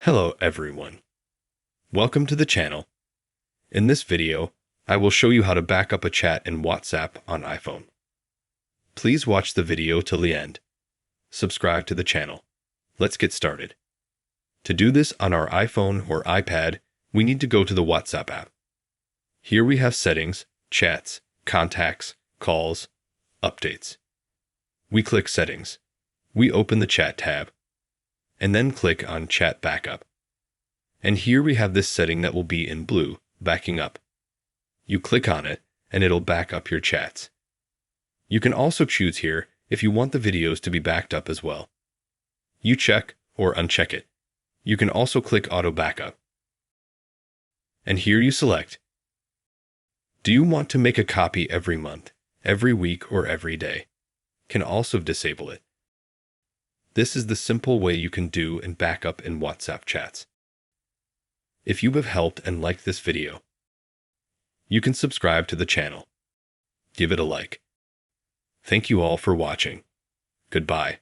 Hello everyone. Welcome to the channel. In this video, I will show you how to back up a chat in WhatsApp on iPhone. Please watch the video till the end. Subscribe to the channel. Let's get started. To do this on our iPhone or iPad, we need to go to the WhatsApp app. Here we have settings, chats, contacts, calls, updates. We click settings. We open the chat tab, and then click on Chat Backup. And here we have this setting that will be in blue, backing up. You click on it, and it'll back up your chats. You can also choose here if you want the videos to be backed up as well. You check or uncheck it. You can also click Auto Backup. And here you select. Do you want to make a copy every month, every week, or every day? Can also disable it. This is the simple way you can do and back up in WhatsApp chats. If you have helped and liked this video, you can subscribe to the channel. Give it a like. Thank you all for watching. Goodbye.